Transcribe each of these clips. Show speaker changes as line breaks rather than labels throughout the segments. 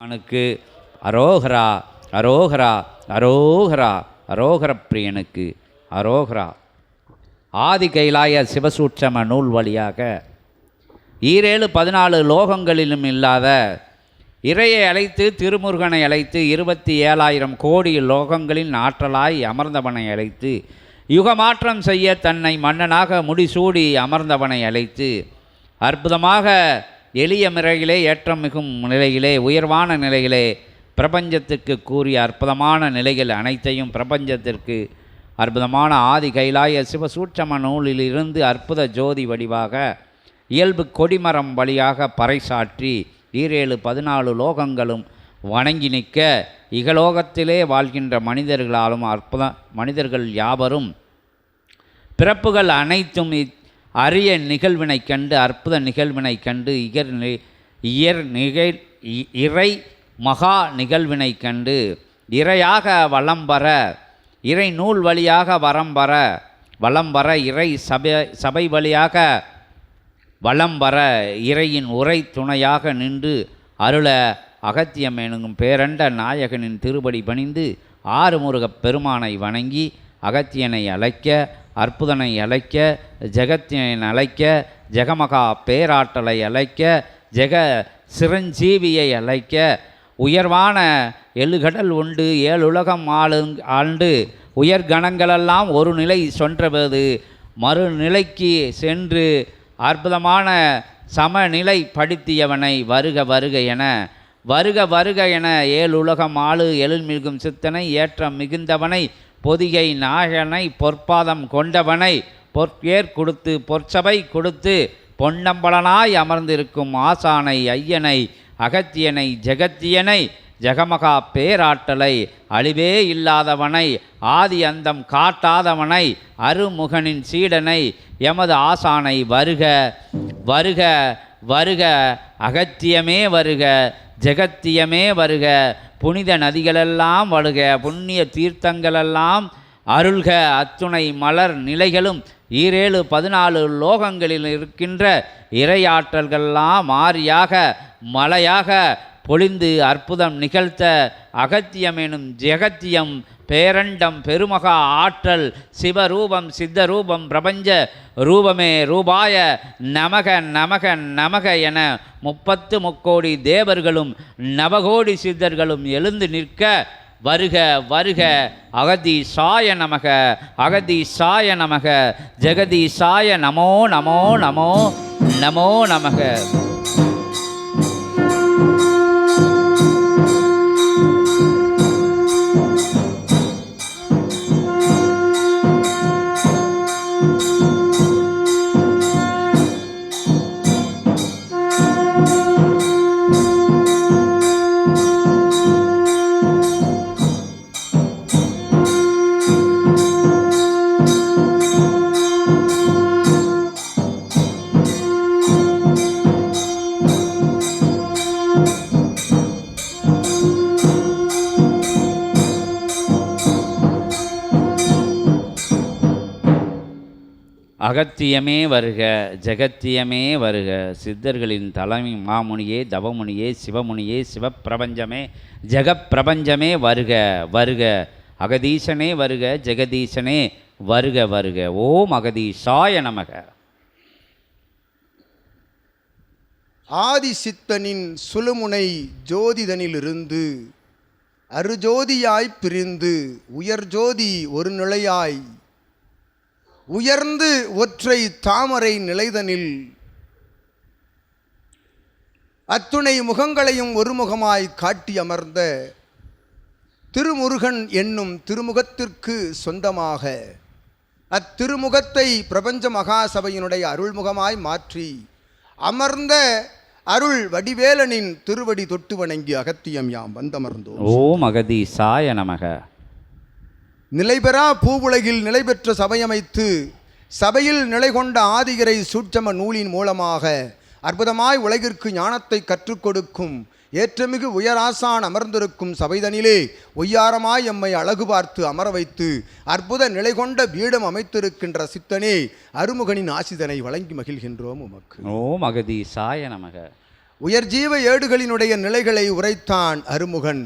அவனுக்கு அரோகரா அரோகரா அரோகரா அரோகர பிரியனுக்கு அரோகரா. ஆதி கைலாய சிவசூட்சம நூல் வழியாக 14 லோகங்களிலும் இல்லாத இறையை அழைத்து திருமுருகனை அழைத்து 27,000 கோடி லோகங்களின் ஆற்றலாய் அமர்ந்தவனை அழைத்து யுகமாற்றம் செய்ய தன்னை மன்னனாக முடிசூடி அமர்ந்தவனை அழைத்து அற்புதமாக எளிய முறையிலே ஏற்றம் மிகும் நிலையிலே உயர்வான நிலையிலே பிரபஞ்சத்துக்கு கூறிய அற்புதமான நிலைகள் அனைத்தையும் பிரபஞ்சத்திற்கு அற்புதமான ஆதி கைலாய சிவசூட்சம நூலிலிருந்து அற்புத ஜோதி வடிவாக இயல்பு கொடிமரம் வழியாக பறைசாற்றி 14 லோகங்களும் வணங்கி நிற்க இகலோகத்திலே வாழ்கின்ற மனிதர்களாலும் மனிதர்கள் யாவரும் பிறப்புகள் அனைத்தும் அரிய நிகழ்வினை கண்டு அற்புத நிகழ்வினை கண்டு இறை மகா நிகழ்வினை கண்டு இறையாக வலம் வர இறை நூல் வழியாக வலம் வர இறை சபை வழியாக வலம் வர இறையின் உரை துணையாக நின்று அருள அகத்தியம் எனும் பேரண்ட நாயகனின் திருப்படி பணிந்து ஆறுமுருகப் பெருமானை வணங்கி அகத்தியனை அழைக்க அற்புதனை அழைக்க ஜெகத்தியனை அழைக்க ஜெகமகா பேராற்றலை அழைக்க ஜெக சிரஞ்சீவியை அழைக்க உயர்வான எழுகடல் உண்டு 7 உலகம் ஆண்டு உயர்கணங்களெல்லாம் ஒரு நிலை சென்றபோது மறுநிலைக்கு சென்று அற்புதமான சமநிலை படுத்தியவனை வருக வருக என 7 உலகம் எழில்மிகும் சித்தனை ஏற்றம் மிகுந்தவனை பொதிகை நாயகனை பொற்பாதம் கொண்டவனை பொற்கேர் கொடுத்து பொற்சபை கொடுத்து பொன்னம்பலனாய் அமர்ந்திருக்கும் ஆசானை ஐயனை அகத்தியனை ஜெகத்தியனை ஜெகமகா பேராற்றலை அழிவே இல்லாதவனை ஆதி அந்தம் காட்டாதவனை அருமுகனின் சீடனை எமது ஆசானை வருக வருக வருக அகத்தியமே வருக ஜெகத்தியமே வருக புனித நதிகளெல்லாம் வருக புண்ணிய தீர்த்தங்களெல்லாம் அருள்க அத்துணை மலர் நிலைகளும் 14 லோகங்களில் இருக்கின்ற இறையாற்றல்கள்லாம் மாரியாக மலையாக பொழிந்து அற்புதம் நிகழ்த்த அகத்தியம் எனும் ஜெகத்தியம் பேரண்டம் பெருமகா ஆற்றல் சிவரூபம் சித்தரூபம் பிரபஞ்ச ரூபமே ரூபாய நமக நமக நமக என 30 முக்கோடி தேவர்களும் நவகோடி சித்தர்களும் எழுந்து நிற்க வருக வருக அகதீசாய நமக அகதீசாய நமக ஜெகதீசாய நமோ நமோ நமோ நமோ நமக. அகத்தியமே வருக ஜெகத்தியமே வருக சித்தர்களின் தலைமை மாமுனியே தவமுனியே சிவமுனியே சிவப்பிரபஞ்சமே ஜெகப்பிரபஞ்சமே வருக வருக அகதீசனே வருக ஜெகதீசனே வருக வருக. ஓம் அகதீசாய நமக.
ஆதி சித்தனின் சுழுமுனை ஜோதிதனிலிருந்து அருஜோதியாய் பிரிந்து உயர் ஜோதி ஒரு நிலையாய் உயர்ந்து ஒற்றை தாமரை நிலைதனில் அத்துணை முகங்களையும் ஒருமுகமாய் காட்டி அமர்ந்த திருமுருகன் என்னும் திருமுகத்திற்கு சொந்தமாக அத்திருமுகத்தை பிரபஞ்ச மகாசபையினுடைய அருள்முகமாய் மாற்றி அமர்ந்த அருள் வடிவேலனின் திருவடி தொட்டு வணங்கி அகத்தியம் யாம் வந்தமர்ந்தோம்.
ஓம் அகதீசாய நமக.
நிலைபெறா பூவுலகில் நிலை பெற்ற சபையமைத்து சபையில் நிலை கொண்ட ஆதிகரை சூட்சம நூலின் மூலமாக அற்புதமாய் உலகிற்கு ஞானத்தை கற்றுக் கொடுக்கும் ஏற்றமிகு உயராசான் அமர்ந்திருக்கும் சபைதனிலே ஒய்யாரமாய் எம்மை அழகு பார்த்து அமர வைத்து அற்புத நிலை கொண்ட பீடம் அமைத்திருக்கின்ற சித்தனே அருமுகனின் ஆசிதனை வழங்கி மகிழ்கின்றோம் உமக்கு.
ஓம் அகதீசாய நமக.
உயர்ஜீவ ஏடுகளினுடைய நிலைகளை உரைத்தான் அருமுகன்.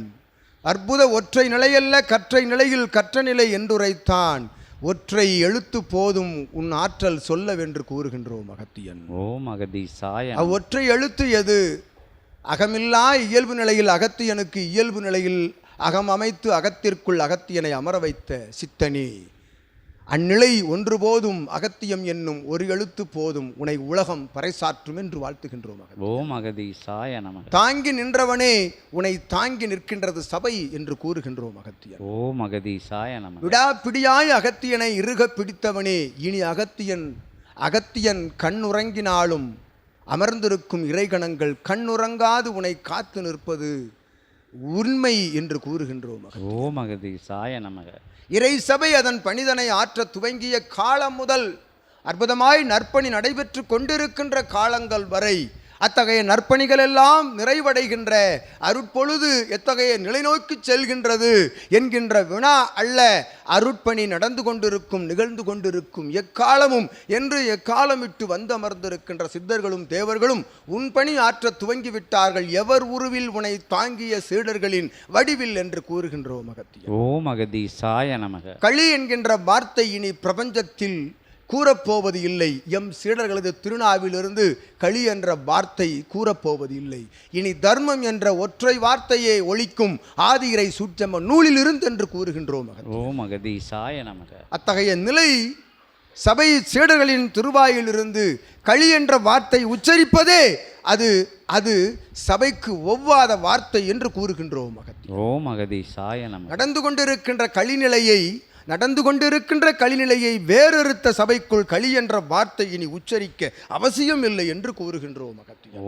அற்புத ஒற்றை நிலையல்ல கற்றை நிலையில் கற்ற நிலை என்றுரைத்தான். ஒற்றை எழுத்து போதும் உன் ஆற்றல் சொல்லவென்று கூறுகின்றோம் அகத்தியன்.
ஓம் அகதீசாய.
அவ்வொற்றை எழுத்து எது? அகமில்லா இயல்பு நிலையில் அகத்தியனுக்கு இயல்பு நிலையில் அகம் அமைத்து அகத்திற்குள் அகத்தியனை அமர வைத்த சித்தனே, அந்நிலை ஒன்று போதும் அகத்தியம் என்னும் ஒரு எழுத்து போதும் உனை உலகம் பறைசாற்றும் என்று வாழ்த்துகின்றோம்.
ஓம் அகதீசாய நமக.
தாங்கி நின்றவனே உனை தாங்கி நிற்கின்றது சபை என்று கூறுகின்றோம் அகத்தியன்.
ஓம் அகதீசாய நமக.
விடாப்பிடியாய் அகத்தியனை இறுக பிடித்தவனே, இனி அகத்தியன் கண்ணுறங்கினாலும் அமர்ந்திருக்கும் இறைகணங்கள் கண்ணுறங்காது உனை காத்து நிற்பது உண்மை என்று கூறுகின்றோம்.
ஓம் அகதீசாய நமக.
இறை சபை அதன் பணிதனை ஆற்ற துவங்கிய காலம் முதல் அற்புதமாய் நற்பணி நடைபெற்று கொண்டிருக்கின்ற காலங்கள் வரை அத்தகைய நற்பணிகள் எல்லாம் நிறைவடைகின்ற அருட்பொழுது எத்தகைய நிலை நோக்கி செல்கின்றது என்கின்ற வினா அல்ல, அருட்பணி நடந்து கொண்டிருக்கும் நிகழ்ந்து கொண்டிருக்கும் எக்காலமும் என்று எக்காலமிட்டு வந்தமர்ந்திருக்கின்ற சித்தர்களும் தேவர்களும் உன் பணி ஆற்ற துவங்கிவிட்டார்கள். எவர் உருவில் உனை தாங்கிய சீடர்களின் வடிவில் என்று கூறுகின்றோம் அகத்தியன்.
ஓம் அகதீசாய நமக.
களி என்கின்ற வார்த்தை இனி பிரபஞ்சத்தில் கூறப்போவது இல்லை. எம் சீடர்களது திருநாவிலிருந்து களி என்ற வார்த்தை கூறப்போவது இல்லை. இனி தர்மம் என்ற ஒற்றை வார்த்தையே ஒழிக்கும் ஆதியிரை சூட்சம நூலிலிருந்து என்று கூறுகின்றோம்.
ஓம் அகதீசாய நமக.
அத்தகைய நிலை சபை சீடர்களின் திருவாயிலிருந்து களி என்ற வார்த்தை உச்சரிப்பதே அது சபைக்கு ஒவ்வாத வார்த்தை என்று கூறுகின்றோம்.
ஓம் அகதீசாய நமக.
நடந்து கொண்டிருக்கின்ற களிநிலையை வேறறுத்த சபைக்குள் களி என்ற வார்த்தை இனி உச்சரிக்க அவசியம் இல்லை என்று கூறுகின்றோம்.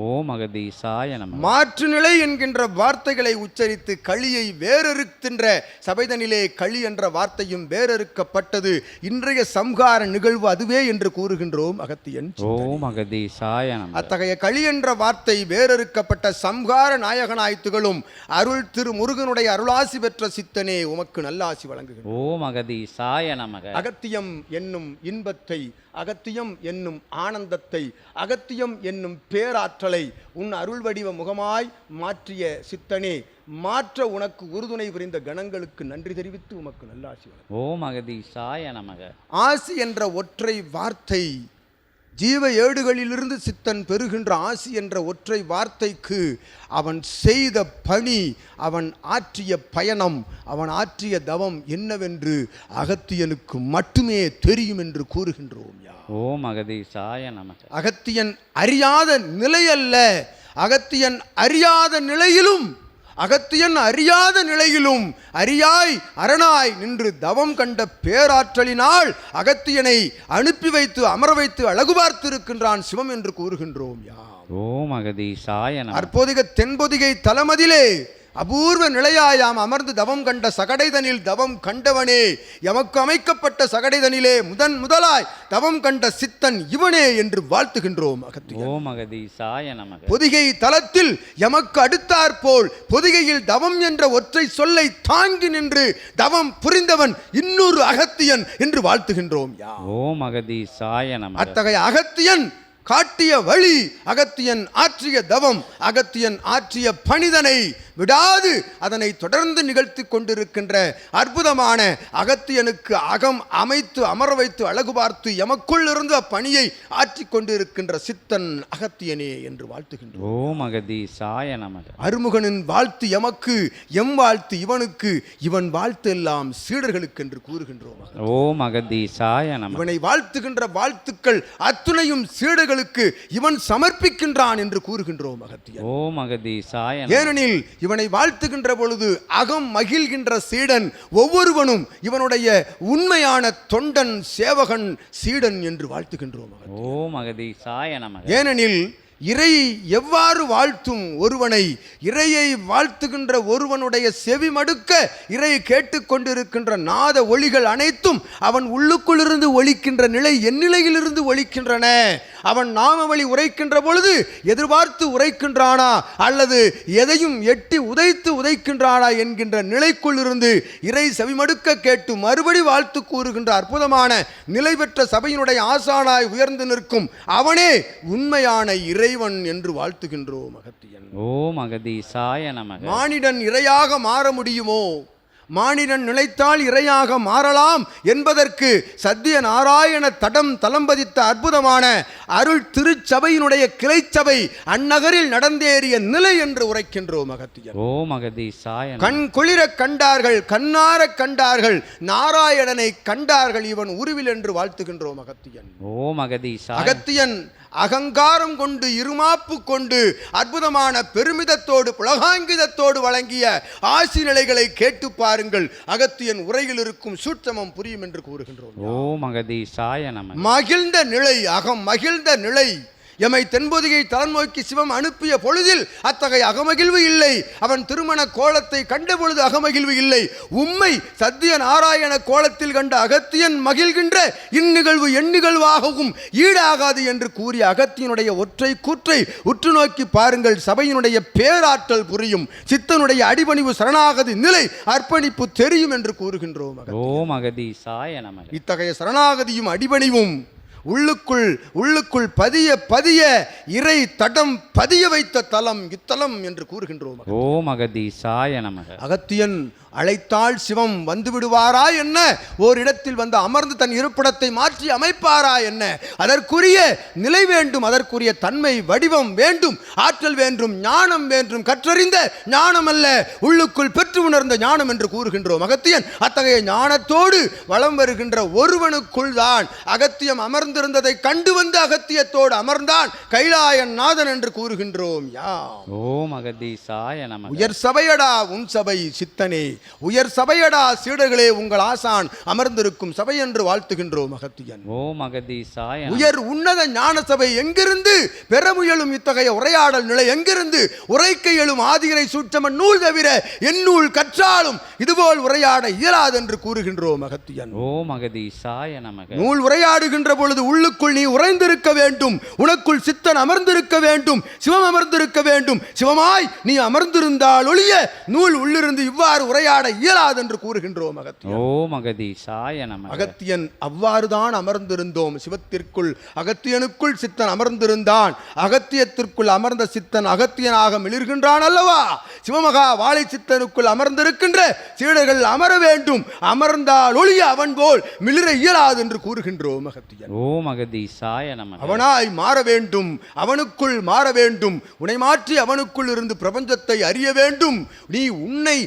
ஓம் அகதீசாய நமக.
மாற்று நிலை என்கின்ற வார்த்தைகளை உச்சரித்து களியை வேறறுக்கின்ற சபைதனிலே களி என்ற வார்த்தையும் வேறறுக்கப்பட்டது. இன்றைய சம்ஹார நிகழ்வு அதுவே என்று கூறுகின்றோம் அகத்தியன்.
ஓம் அகதீசாய நமக.
அத்தகைய களி என்ற வார்த்தை வேறறுக்கப்பட்ட சம்ஹார நாயகனாய் திகழும் அருள் திரு முருகனுடைய அருளாசி பெற்ற சித்தனே உமக்கு நல்லாசி வழங்குகிறோம்.
ஓம் அகதீசாய நமக.
அகத்தியம் என்னும் இன்பத்தை, அகத்தியம் என்னும் ஆனந்தத்தை, அகத்தியம் என்னும் பேராற்றலை உன் அருள் வடிவ முகமாய் மாற்றிய சித்தனே, மாற்ற உனக்கு உறுதுணை புரிந்த கணங்களுக்கு நன்றி தெரிவித்து உமக்கு நல்லாசி வழங்குகிறோம்.
ஓம் அகதீசாய நமக.
ஆசி என்ற ஒற்றை வார்த்தை ஜீவ ஏடுகளிலிருந்து சித்தன் பெறுகின்ற ஆசி என்ற ஒற்றை வார்த்தைக்கு அவன் செய்த பணி, அவன் ஆற்றிய பயணம், அவன் ஆற்றிய தவம் என்னவென்று அகத்தியனுக்கு மட்டுமே தெரியும் என்று கூறுகின்றோம்.
ஓம் அகதீசாய நமக.
அகத்தியன் அறியாத நிலை அல்ல, அகத்தியன் அறியாத நிலையிலும் அறியாய் அரணாய் நின்று தவம் கண்ட பேராற்றலினால் அகத்தியனை அனுப்பி வைத்து அமர வைத்து அழகு பார்த்திருக்கின்றான் சிவம் என்று கூறுகின்றோம்.
ஓம் அகதீசாய நமக.
அற்போதிக தென்பொதிகை தலமதிலே அபூர்வ நிலையாயாம் அமர்ந்து தவம் கண்ட சகடைதனில் தவம் கண்டவனே, எமக்கு அமைக்கப்பட்ட சகடைதனிலே முதலாய் தவம் கண்ட சித்தன் இவனே என்று வாழ்த்துகின்றோம்.
ஓம் அகதீசாய நமக.
பொதிகை தலத்தில் எமக்கு அடுத்தாற்போல் பொதிகையில் தவம் என்ற ஒற்றை சொல்லை தாங்கி நின்று தவம் புரிந்தவன் இன்னொரு அகத்தியன் என்று வாழ்த்துகின்றோம்.
ஓம் அகதீசாய நமக.
அத்தகைய அகத்தியன் காட்டிய வழி, அகத்தியன் ஆற்றிய தவம், அகத்தியன் ஆற்றிய பணிதனை விடாது அதனை தொடர்ந்து நிகழ்த்தி கொண்டிருக்கின்ற அற்புதமான அகத்தியனுக்கு அகம் அமைத்து அமர வைத்து அழகு பார்த்து எமக்குள் இருந்து அப்பணியை ஆற்றி கொண்டிருக்கின்ற சித்தன் அகத்தியனே என்று வாழ்த்துகின்றோம்.
ஓம் அகதீசாய நமக.
அருமுகனின் வாழ்த்து எமக்கு, எம் வாழ்த்து இவனுக்கு, இவன் வாழ்த்து எல்லாம் சீடர்களுக்கு என்று கூறுகின்றோம்.
ஓம் அகதீசாய நமக.
இவனை வாழ்த்துகின்ற வாழ்த்துக்கள் அத்துணையும் சீடர்களுக்கு இவன் சமர்ப்பிக்கின்றான் என்று கூறுகின்றோம் அகத்தியன்.
ஓம் அகதீசாய.
ஏனெனில் இவனை வாழ்த்துகின்ற பொழுது அகம் மகிழ்கின்ற சீடன் ஒவ்வொருவனும் இவனுடைய உண்மையான தொண்டன், சேவகன், சீடன் என்று வாழ்த்துகின்றோம்.
ஓம் அகதீசாய நமக.
ஏனெனில் இறை எவ்வாறு வாழ்த்தும் ஒருவனை, இறையை வாழ்த்துகின்ற ஒருவனுடைய செவி மடுக்க இறை கேட்டுக்கொண்டிருக்கின்ற நாத ஒளிகள் அனைத்தும் அவன் உள்ளுக்குள்ளிருந்து ஒலிக்கின்ற நிலை எந்நிலையிலிருந்து ஒலிக்கின்றன. அவன் நாமவழி உரைக்கின்ற பொழுது எதிர்பார்த்து உரைக்கின்றானா அல்லது எதையும் எட்டி உதைக்கின்றானா என்கின்ற நிலைக்குள் இருந்து இறை செவிமடுக்க கேட்டு மறுபடி வாழ்த்து கூறுகின்ற அற்புதமான நிலை பெற்ற சபையினுடைய ஆசானாய் உயர்ந்து நிற்கும் அவனே உண்மையான இறை இறைவன் என்று வாழ்த்துகின்றோம் அகத்தியன்.
ஓம் அகதீசாய நமக.
மானிடன் இறையாக மாற முடியுமோ? மானிடன் நிலைத்தால் இறையாக மாறலாம் என்பதற்கு சத்திய நாராயண தடம் பதித்த அற்புதமான அருள் திருச்சபையினுடைய கிளைச்சபை அந்நகரில் நடந்தேறிய நிலை என்று உரைக்கின்றோம் அகத்தியன்.
ஓம் அகதீசாய.
கண் குளிர கண்டார்கள், கண்ணார கண்டார்கள், நாராயணனை கண்டார்கள் இவன் உருவில் என்று வாழ்த்துகின்றோம் அகத்தியன்.
ஓம் அகதீசாய.
அகத்தியன் அகங்காரம் கொண்டு இருமாப்பு கொண்டு அற்புதமான பெருமிதத்தோடு புலகாங்கிதத்தோடு வழங்கிய ஆசி நிலைகளை கேட்டு பாருங்கள். அகத்தியன் உரையில் இருக்கும் சூட்சமம் புரியும் என்று கூறுகின்றோம்.
ஓம் அகதீசாய நமக.
மகிழ்ந்த நிலை, அகம் மகிழ்ந்த நிலை. எமை தென்பொதிகை தலம் நோக்கி சிவம் அனுப்பிய பொழுதில் அத்தகைய அகமகிழ்வு இல்லை. அவன் திருமண கோலத்தை கண்ட பொழுது அகமகிழ்வு இல்லை. உம்மை சத்திய நாராயண கோலத்தில் கண்ட அகத்தியன் மகிழ்கின்ற இந்நிகழ்வு எந்நிகழ்வாகவும் ஈடாகாது என்று கூறிய அகத்தியனுடைய ஒற்றை கூற்றை உற்று நோக்கி பாருங்கள். சபையினுடைய பேராற்றல் புரியும். சித்தனுடைய அடிபணிவு சரணாகதி நிலை அர்ப்பணிப்பு தெரியும் என்று கூறுகின்றோம்.
ஓம் அகதீசாய நமக.
இத்தகைய சரணாகதியும் அடிபணிவும் உள்ளுக்குள் பதிய இறை தடம் பதிய வைத்த தலம் இத்தலம் என்று கூறுகின்றோம்.
ஓம் அகதீசாய நமக.
அகத்தியன் அழைத்தால் சிவம் வந்து விடுவாரா என்ன? ஓரிடத்தில் வந்து அமர்ந்து தன் இருப்பிடத்தை மாற்றி அமைப்பாரா என்ன? அதற்குரிய நிலை வேண்டும், அதற்குரிய தன்மை வடிவம் வேண்டும், ஆற்றல் வேண்டும், ஞானம் வேண்டும். கற்றறிந்த ஞானம் அல்ல, உள்ளுக்குள் பெற்று உணர்ந்த ஞானம் என்று கூறுகின்றோம். அகத்தியன் அத்தகைய ஞானத்தோடு வலம் வருகின்ற ஒருவனுக்குள் தான் அகத்தியம் அமர்ந்திருந்ததை கண்டு வந்து அகத்தியத்தோடு அமர்ந்தான் கைலாயன் நாதன் என்று கூறுகின்றோம்.
ஓம் அகதீசாய நமக.
உயர் சபையடா உன் சபை சித்தனே, உயர் சபையடா சீடர்களே உங்கள் ஆசான் அமர்ந்திருக்கும் சபை என்று வாழ்த்துகின்றோம் அகத்தியன்.
ஓம் அகதீசாய.
உயர் உன்னத ஞான சபை எங்கிருந்து பெற முயலும் இத்தகைய உரையாடல் நிலை எங்கிருந்து உரைக்க எழும் ஆதிகரை சூட்சம நூல் தவிர எந்நூல் கற்றாலும் இதுபோல் உரையாட இயலாது என்று கூறுகின்றோம் அகத்தியன்.
ஓம் அகதீசாய நமக.
நூல் உரையாடுகின்ற பொழுது உள்ளுக்குள் நீ உறைந்திருக்க வேண்டும், உனக்குள் சித்தன் அமர்ந்திருக்க வேண்டும், சிவம் அமர்ந்திருக்க வேண்டும். சிவமாய் நீ அமர்ந்திருந்தால் ஒழிய நூல் உள்ளிருந்து இவ்வாறு உரையாட இயலாது என்று கூறுகின்றோம் அகத்தியன்.
ஓம் அகதீசாய நமக.
அகத்தியன் அவ்வாறுதான் அமர்ந்திருந்தோம். சிவத்திற்குள் அகத்தியனுக்குள் சித்தன் அமர்ந்திருந்தான். அகத்தியத்திற்குள் அமர்ந்த சித்தன் அகத்தியனாக மிளிர்கின்றான் அல்லவா? சிவமகா வாழை சித்தனுக்குள் அமர்ந்திருக்கின்ற சீடர்கள் அமர வேண்டும், அமர்ந்தால் ஒழிய அவன் போல் மிளிர இயலாது என்று கூறுகின்றோம் அகத்தியன்.
ஓம் அகதீசாய நமக.
அவனாய் மாற வேண்டும், அவனுக்குள் மாற வேண்டும், உன்னை மாற்றி அவனுக்குள் இருந்து பிரபஞ்சத்தை அறிய வேண்டும். நீ உன்னை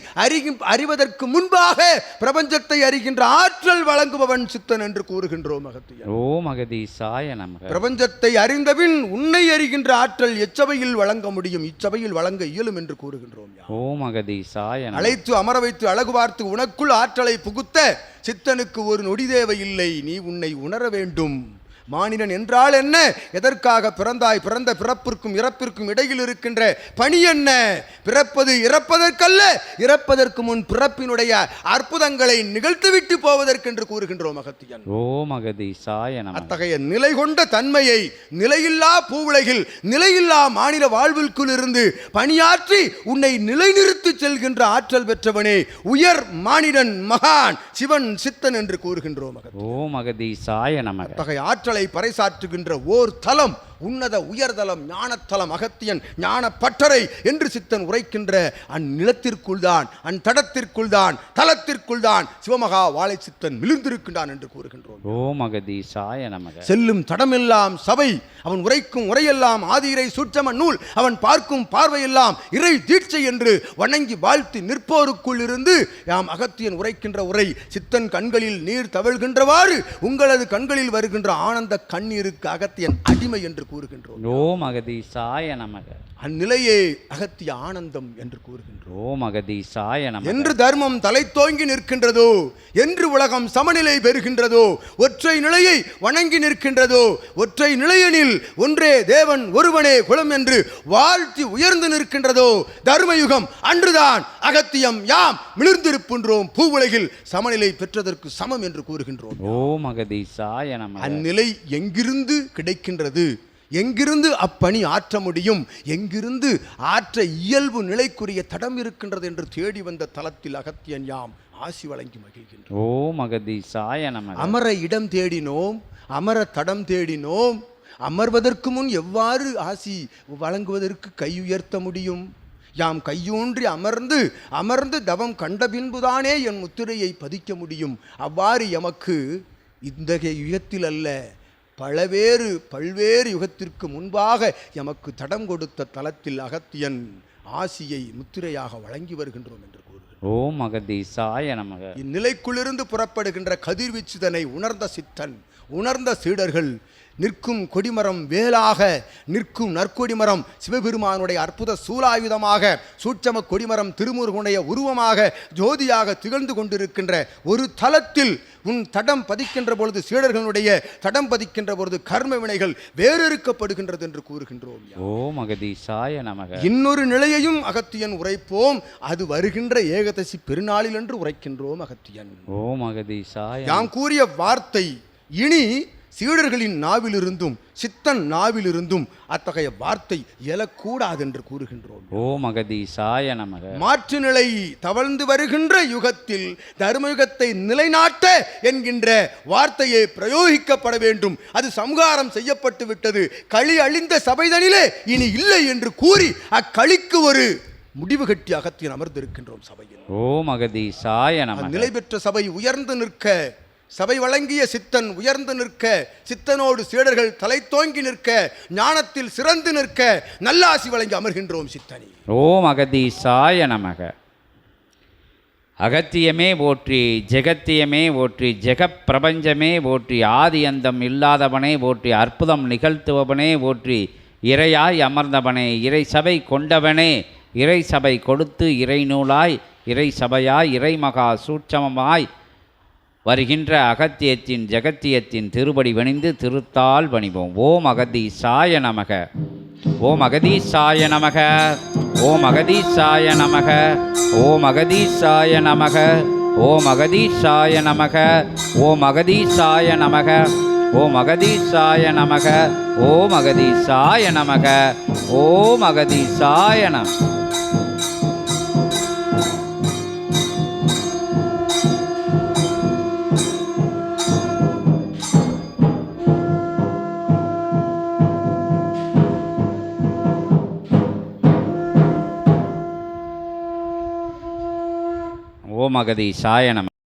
அறிவதற்கு முன்பாக பிரபஞ்சத்தை அறிகின்ற ஆற்றல் வழங்குபவன் சித்தன் என்று கூறுகின்றோம் அகத்தியன்.
ஓம் அகதீசாய நமக.
பிரபஞ்சத்தை அறிந்தபின் உன்னை அறிகின்ற ஆற்றல் எச்சபையில் வழங்க முடியும், இச்சபையில் வழங்க இயலும் என்று கூறுகின்றோம்.
ஓம் அகதீசாய நமக.
அழைத்து அமர வைத்து அழகு பார்த்து உனக்குள் ஆற்றலை புகுத்த சித்தனுக்கு ஒரு நொடி தேவையில்லை. நீ உன்னை உணர வேண்டும். மானிடன் என்றால் என்ன? எதற்காக பிறந்தாய்? பிறந்த பிறப்பிற்கும் இறப்பிற்கும் இடையில் இருக்கின்ற பணி என்ன? பிறப்பது இறப்பதற்கல்ல, இறப்பதற்கு முன் பிறப்பினுடைய அற்புதங்களை நிகழ்த்திவிட்டு போவதற்கென்று கூறுகின்றோம் அகத்தியன்.
ஓம் அகதீசாய நமக.
அத்தகைய நிலை கொண்ட தன்மையை நிலையில்லா பூவுலகில் நிலையில்லா மாநில வாழ்விற்குள் இருந்து பணியாற்றி உன்னை நிலைநிறுத்தி செல்கின்ற ஆற்றல் பெற்றவனே உயர் மானிடன் மகான் சிவன் சித்தன் என்று கூறுகின்றோம்.
ஓம் அகதீசாய நமக.
அத்தகைய ஆற்றல் பறைசாற்றுகின்ற ஓர் தலம் உன்னத உயர்தலம் ஞானத்தலம் அகத்தியன் ஞான பட்டறை என்று சித்தன் உரைக்கின்ற அந்நிலத்திற்குள் தான் அந்தடத்திற்குள் தான் தலத்திற்குள் தான் சிவமகா வாழை சித்தன் விழுந்திருக்கின்றான் என்று கூறுகின்றோம்.
ஓம் அகதீசாய நமக.
செல்லும் தடமெல்லாம் சபை, அவன் உரைக்கும் உரையெல்லாம் ஆதிரை சூட்சம நூல், அவன் பார்க்கும் பார்வையெல்லாம் இறை தீட்சை என்று வணங்கி வாழ்த்தி நிற்போருக்குள் இருந்து யாம் அகத்தியன் உரைக்கின்ற உரை சித்தன் கண்களில் நீர் தவழ்கின்றவாறு உங்களது கண்களில் வருகின்ற ஆனந்த கண்ணீருக்கு அகத்தியன் அடிமை என்று கூறுகின்றோம்.
ஓம் அகதீசாய நமக.
அந்நிலையே அகத்திய ஆனந்தம் என்று கூறுகின்றோம்.
ஓம் அகதீசாய நமக.
என்று தர்மம் தலை தோங்கி நிற்கின்றதோ, என்று உலகம் சமநிலை பெறுகின்றதோ, ஒற்றை நிலையை வணங்கி நிற்கின்றதோ, ஒற்றை நிலையனில் ஒன்றே தேவன் ஒருவனே குலம் என்று வாழ்த்தி உயர்ந்து நிற்கின்றதோ, தர்மயுகம் அன்றுதான் அகத்தியம் யாம் மிளிர்ந்திருக்கின்றோம். பூவுலகில் சமநிலை பெற்றதற்கு சமம் என்று கூறுகின்றோம்.
ஓம் அகதீசாய நமக.
அந்நிலை எங்கிருந்து கிடைக்கின்றது? எங்கிருந்து அப்பணி ஆற்ற முடியும்? எங்கிருந்து ஆற்ற இயல்பு நிலைக்குரிய தடம் இருக்கின்றது என்று தேடி வந்த தலத்தில் அகத்தியன் யாம் ஆசி வழங்கி மகிழ்கின்றோம்.
ஓம் அகதீசாய நமக.
அமர இடம் தேடினோம், அமர தடம் தேடினோம், அமர்வதற்கு முன் எவ்வாறு ஆசி வழங்குவதற்கு கையுயர்த்த முடியும்? யாம் கையூன்றி அமர்ந்து தவம் கண்ட பின்புதானே என் முத்திரையை பதிக்க முடியும். அவ்வாறு எமக்கு இந்த யுகத்தில் அல்ல, பல்வேறு யுகத்திற்கு முன்பாக எமக்கு தடம் கொடுத்த தலத்தில் அகத்தியன் ஆசியை முத்திரையாக வழங்கி வருகின்றோம் என்று கூறுகிறார்.
ஓம் அகதீசாய நமக.
இந்நிலைக்குள்ளிருந்து புறப்படுகின்ற கதிர்வீச்சுதனை உணர்ந்த சித்தன், உணர்ந்த சீடர்கள், நிற்கும் கொடிமரம் வேலாக நிற்கும் நற்கொடிமரம் சிவபெருமானுடைய அற்புத சூலாயுதமாக, சூட்சம கொடிமரம் திருமுருகனுடைய உருவமாக ஜோதியாக திகழ்ந்து கொண்டிருக்கின்ற ஒரு தலத்தில் உன் தடம் பதிக்கின்ற பொழுது, சீடர்களுடைய தடம் பதிக்கின்ற பொழுது கர்ம வினைகள் வேறறுக்கப்படுகின்றது என்று கூறுகின்றோம்.
ஓம் அகதீசாய நமக.
இன்னொரு நிலையையும் அகத்தியன் உரைப்போம், அது வருகின்ற ஏகாதசி பெருநாளில் என்று உரைக்கின்றோம் அகத்தியன்.
ஓம் அகதீசாய.
யாம் கூறிய வார்த்தை இனி சீடர்களின் நாவிலிருந்தும் சித்தன் நாவிலிருந்தும் அத்தகைய வார்த்தை எழக்கூடாது என்று கூறுகின்றோம்.
ஓம் அகதீசாய நமக.
மாற்று நிலை தவழ்ந்து வருகின்ற யுகத்தில் தர்மயுகத்தை நிலைநாட்ட என்கின்ற வார்த்தையை பிரயோகிக்கப்பட வேண்டும். அது சம்ஹாரம் செய்யப்பட்டு விட்டது, களி அழிந்த சபைதனிலே இனி இல்லை என்று கூறி அக்களிக்கு ஒரு முடிவு கட்டி அகத்தியன் அமர்ந்திருக்கின்றோம் சபையில்.
ஓம் அகதீசாய நமக.
நிலை பெற்ற சபை உயர்ந்து நிற்க, சபை வழங்கிய சித்தன் உயர்ந்து நிற்க, சித்தனோடு சீடர்கள் தலை தோங்கி நிற்க, ஞானத்தில் சிறந்து நிற்க நல்லாசி வழங்கி அமர்கின்றோம் சித்தனி.
ஓம் அகதீசாய நமக. அகத்தியமே போற்றி, ஜெகத்தியமே போற்றி, ஜெகப் பிரபஞ்சமே போற்றி, ஆதி அந்தம் இல்லாதவனே போற்றி, அற்புதம் நிகழ்த்துவவனே போற்றி, இறையாய் அமர்ந்தவனே, இறை சபை கொண்டவனே, இறை சபை கொடுத்து இறை நூலாய், இறை சபையாய், இறைமகா சூட்சமமாய் வருகின்ற அகத்தியத்தின் ஜெகத்தியத்தின் திருப்படி வணிந்து திருத்தால் பணிவோம். ஓம் அகதீசாய நமக. ஓம் அகதீசாய நமக. ஓம் அகதீசாய நமக. ஓம் அகதீசாய நமக. ஓம் அகதீசாய நமக. ஓம் அகதீசாய நமக. ஓம் அகதீசாய நமக. ஓம் அகதீசாய நமக. ஓம் அகதீசாய நமக. ஓம் அகதீசாய நமக.